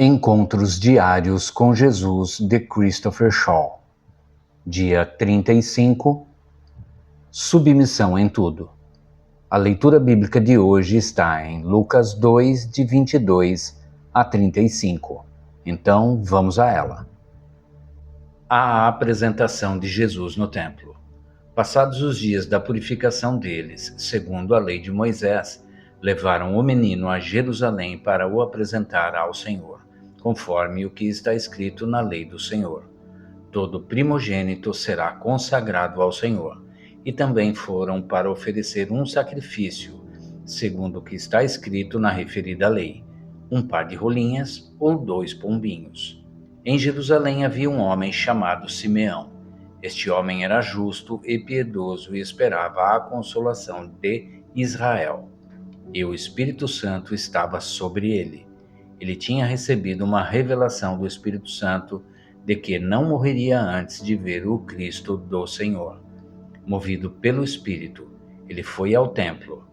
Encontros Diários com Jesus de Christopher Shaw. Dia 35. Submissão em tudo. A leitura bíblica de hoje está em Lucas 2, de 22 a 35. Então, vamos a ela. A apresentação de Jesus no templo. Passados os dias da purificação deles, segundo a lei de Moisés, levaram o menino a Jerusalém para o apresentar ao Senhor, conforme o que está escrito na lei do Senhor. Todo primogênito será consagrado ao Senhor. E também foram para oferecer um sacrifício, segundo o que está escrito na referida lei, um par de rolinhas ou 2 pombinhos. Em Jerusalém havia um homem chamado Simeão. Este homem era justo e piedoso e esperava a consolação de Israel. E o Espírito Santo estava sobre ele. Ele tinha recebido uma revelação do Espírito Santo de que não morreria antes de ver o Cristo do Senhor. Movido pelo Espírito, ele foi ao templo.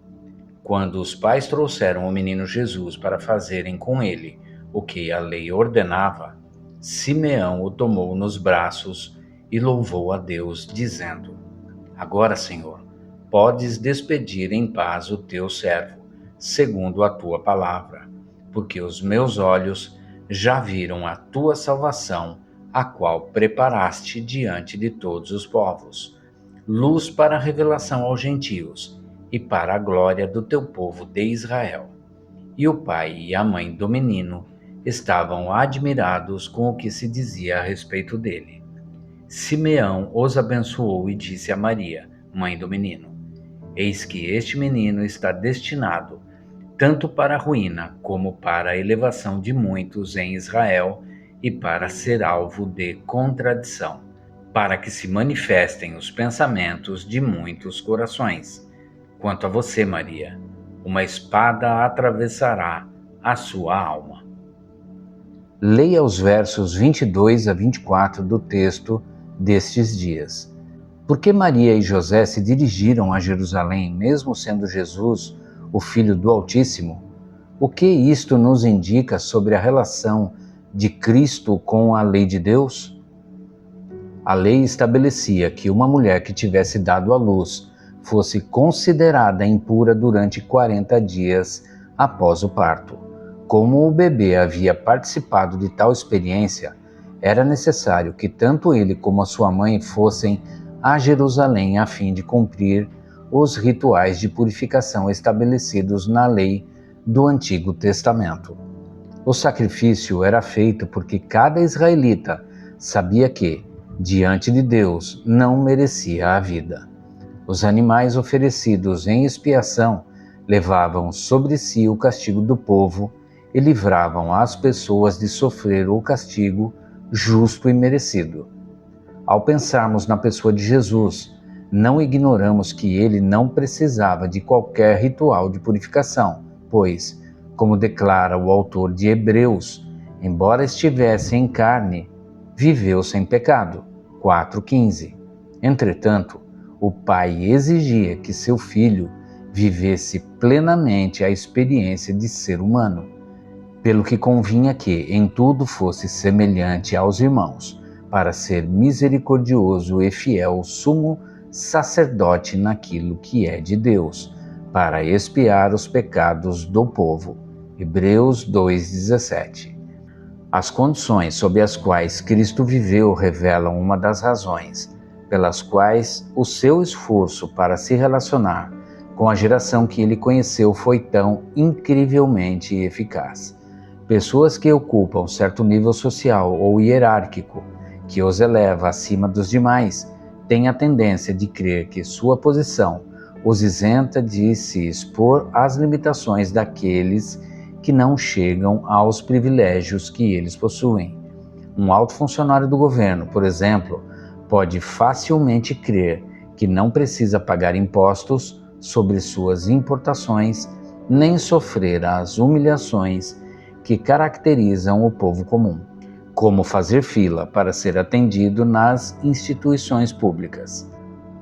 Quando os pais trouxeram o menino Jesus para fazerem com ele o que a lei ordenava, Simeão o tomou nos braços e louvou a Deus, dizendo: Agora, Senhor, podes despedir em paz o teu servo, segundo a tua palavra, porque os meus olhos já viram a tua salvação, a qual preparaste diante de todos os povos, luz para a revelação aos gentios e para a glória do teu povo de Israel. E o pai e a mãe do menino estavam admirados com o que se dizia a respeito dele. Simeão os abençoou e disse a Maria, mãe do menino: Eis que este menino está destinado tanto para a ruína como para a elevação de muitos em Israel e para ser alvo de contradição, para que se manifestem os pensamentos de muitos corações. Quanto a você, Maria, uma espada atravessará a sua alma. Leia os versos 22 a 24 do texto destes dias. Por que Maria e José se dirigiram a Jerusalém, mesmo sendo Jesus o Filho do Altíssimo? O que isto nos indica sobre a relação de Cristo com a lei de Deus? A lei estabelecia que uma mulher que tivesse dado à luz fosse considerada impura durante 40 dias após o parto. Como o bebê havia participado de tal experiência, era necessário que tanto ele como a sua mãe fossem a Jerusalém a fim de cumprir os rituais de purificação estabelecidos na lei do Antigo Testamento. O sacrifício era feito porque cada israelita sabia que, diante de Deus, não merecia a vida. Os animais oferecidos em expiação levavam sobre si o castigo do povo e livravam as pessoas de sofrer o castigo justo e merecido. Ao pensarmos na pessoa de Jesus, não ignoramos que ele não precisava de qualquer ritual de purificação, pois, como declara o autor de Hebreus, embora estivesse em carne, viveu sem pecado. 4:15. Entretanto, o pai exigia que seu filho vivesse plenamente a experiência de ser humano, pelo que convinha que em tudo fosse semelhante aos irmãos, para ser misericordioso e fiel sumo sacerdote naquilo que é de Deus, para expiar os pecados do povo. Hebreus 2:17. As condições sob as quais Cristo viveu revelam uma das razões pelas quais o seu esforço para se relacionar com a geração que ele conheceu foi tão incrivelmente eficaz. Pessoas que ocupam certo nível social ou hierárquico, que os eleva acima dos demais, têm a tendência de crer que sua posição os isenta de se expor às limitações daqueles que não chegam aos privilégios que eles possuem. Um alto funcionário do governo, por exemplo, pode facilmente crer que não precisa pagar impostos sobre suas importações, nem sofrer as humilhações que caracterizam o povo comum, como fazer fila para ser atendido nas instituições públicas.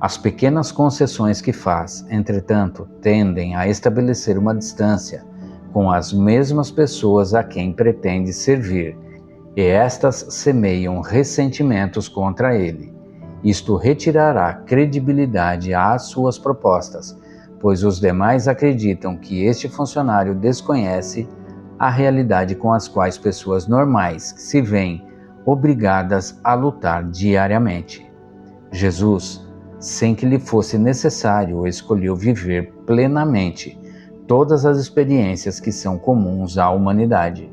As pequenas concessões que faz, entretanto, tendem a estabelecer uma distância com as mesmas pessoas a quem pretende servir, e estas semeiam ressentimentos contra ele. Isto retirará credibilidade às suas propostas, pois os demais acreditam que este funcionário desconhece a realidade com as quais pessoas normais se veem obrigadas a lutar diariamente. Jesus, sem que lhe fosse necessário, escolheu viver plenamente todas as experiências que são comuns à humanidade.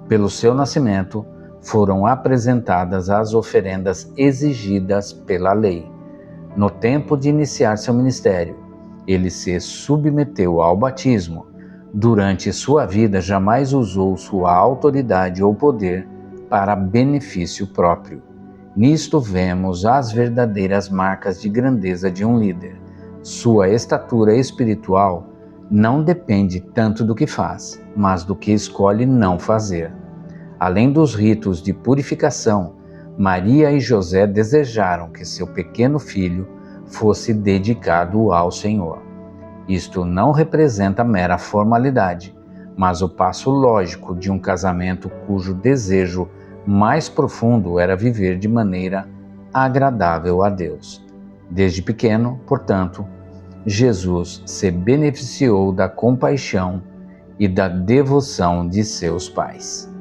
Pelo seu nascimento, foram apresentadas as oferendas exigidas pela lei. No tempo de iniciar seu ministério, ele se submeteu ao batismo. Durante sua vida, jamais usou sua autoridade ou poder para benefício próprio. Nisto vemos as verdadeiras marcas de grandeza de um líder. Sua estatura espiritual não depende tanto do que faz, mas do que escolhe não fazer. Além dos ritos de purificação, Maria e José desejaram que seu pequeno filho fosse dedicado ao Senhor. Isto não representa mera formalidade, mas o passo lógico de um casamento cujo desejo mais profundo era viver de maneira agradável a Deus. Desde pequeno, portanto, Jesus se beneficiou da compaixão e da devoção de seus pais.